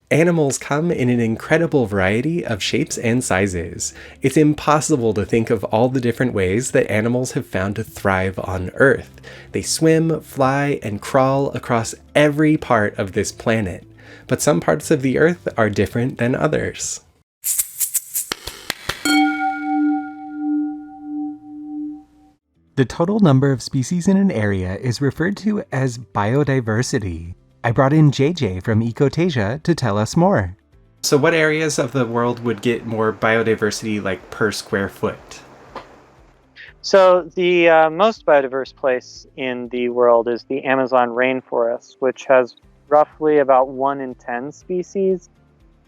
Animals come in an incredible variety of shapes and sizes. It's impossible to think of all the different ways that animals have found to thrive on Earth. They swim, fly, and crawl across every part of this planet. But some parts of the Earth are different than others. The total number of species in an area is referred to as biodiversity. I brought in JJ from Ecotasia to tell us more. So what areas of the world would get more biodiversity like per square foot? So the most biodiverse place in the world is the Amazon rainforest, which has roughly about 1 in 10 species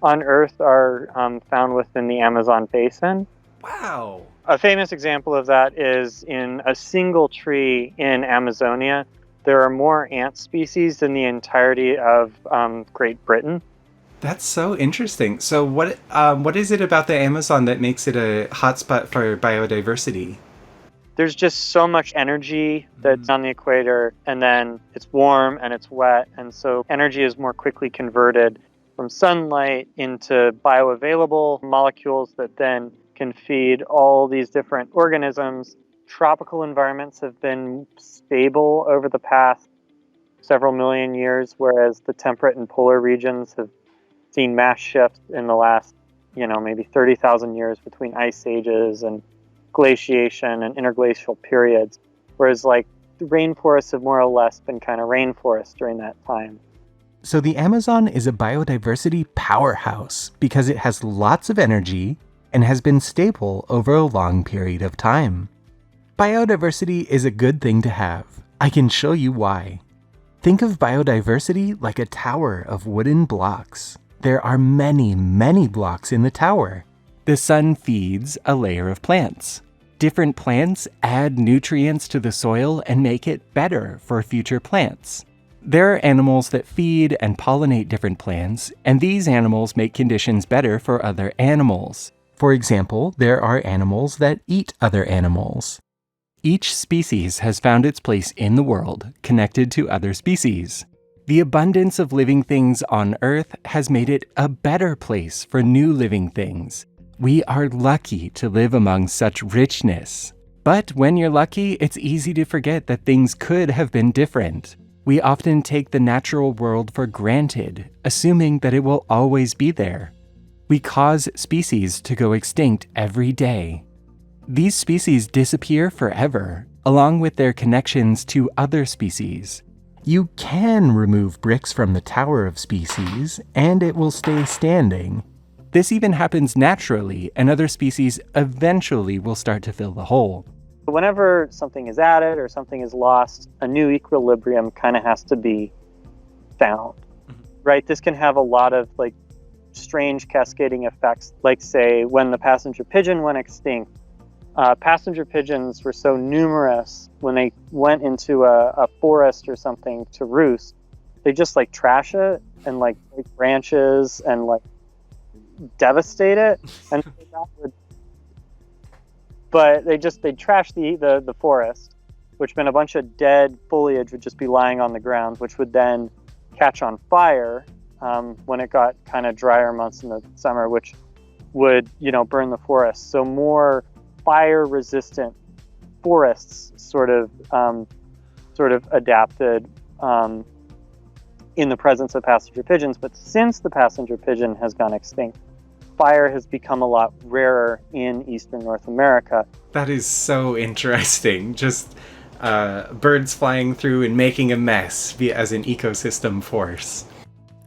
on Earth are found within the Amazon basin. Wow! A famous example of that is in a single tree in Amazonia. There are more ant species than the entirety of Great Britain. That's so interesting. So what is it about the Amazon that makes it a hotspot for biodiversity? There's just so much energy that's on the equator, and then it's warm and it's wet, and so energy is more quickly converted from sunlight into bioavailable molecules that then can feed all these different organisms. Tropical environments have been stable over the past several million years, whereas the temperate and polar regions have seen mass shifts in the last, maybe 30,000 years between ice ages and glaciation and interglacial periods, whereas the rainforests have more or less been kind of rainforests during that time. So the Amazon is a biodiversity powerhouse because it has lots of energy and has been stable over a long period of time. Biodiversity is a good thing to have. I can show you why. Think of biodiversity like a tower of wooden blocks. There are many, many blocks in the tower. The sun feeds a layer of plants. Different plants add nutrients to the soil and make it better for future plants. There are animals that feed and pollinate different plants, and these animals make conditions better for other animals. For example, there are animals that eat other animals. Each species has found its place in the world, connected to other species. The abundance of living things on Earth has made it a better place for new living things. We are lucky to live among such richness. But when you're lucky, it's easy to forget that things could have been different. We often take the natural world for granted, assuming that it will always be there. We cause species to go extinct every day. These species disappear forever, along with their connections to other species. You can remove bricks from the tower of species, and it will stay standing. This even happens naturally, and other species eventually will start to fill the hole. Whenever something is added or something is lost, a new equilibrium kind of has to be found, right? This can have a lot of strange cascading effects, like say when the passenger pigeon went extinct. Passenger pigeons were so numerous when they went into a forest or something to roost, they just trash it and break branches and devastate it, and but they'd trash the forest, which meant a bunch of dead foliage would just be lying on the ground, which would then catch on fire when it got kind of drier months in the summer, which would burn the forest. So more fire-resistant forests sort of adapted in the presence of passenger pigeons. But since the passenger pigeon has gone extinct, fire has become a lot rarer in eastern North America. That is so interesting. Just birds flying through and making a mess as an ecosystem force.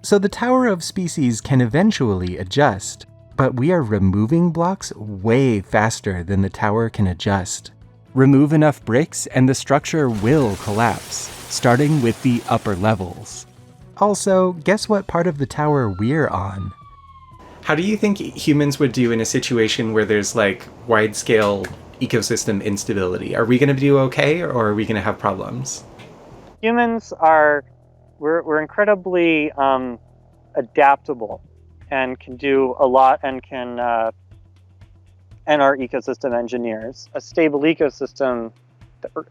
So the tower of species can eventually adjust, but we are removing blocks way faster than the tower can adjust. Remove enough bricks and the structure will collapse, starting with the upper levels. Also, guess what part of the tower we're on? How do you think humans would do in a situation where there's wide-scale ecosystem instability? Are we going to do okay, or are we going to have problems? Humans we're incredibly adaptable and can do a lot and are ecosystem engineers. A stable ecosystem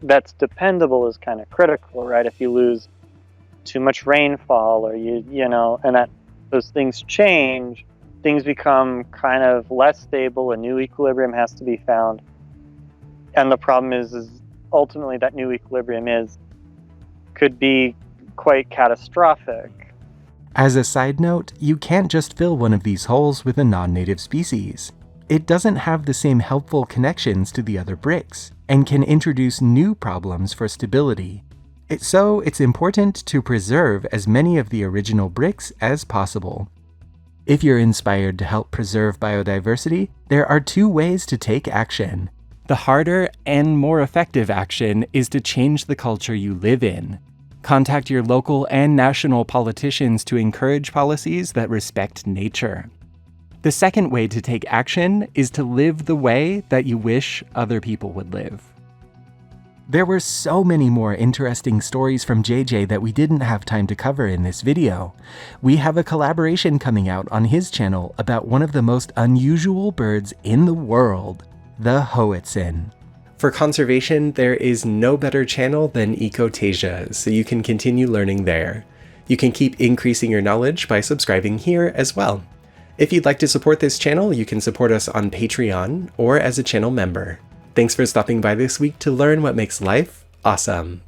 that's dependable is kind of critical, right? If you lose too much rainfall or and that those things change, things become kind of less stable, a new equilibrium has to be found. And the problem is ultimately that new equilibrium could be quite catastrophic. As a side note, you can't just fill one of these holes with a non-native species. It doesn't have the same helpful connections to the other bricks, and can introduce new problems for stability. So it's important to preserve as many of the original bricks as possible. If you're inspired to help preserve biodiversity, there are two ways to take action. The harder and more effective action is to change the culture you live in. Contact your local and national politicians to encourage policies that respect nature. The second way to take action is to live the way that you wish other people would live. There were so many more interesting stories from JJ that we didn't have time to cover in this video. We have a collaboration coming out on his channel about one of the most unusual birds in the world, the Hoatzin. For conservation, there is no better channel than Ecotasia, so you can continue learning there. You can keep increasing your knowledge by subscribing here as well. If you'd like to support this channel, you can support us on Patreon or as a channel member. Thanks for stopping by this week to learn what makes life awesome.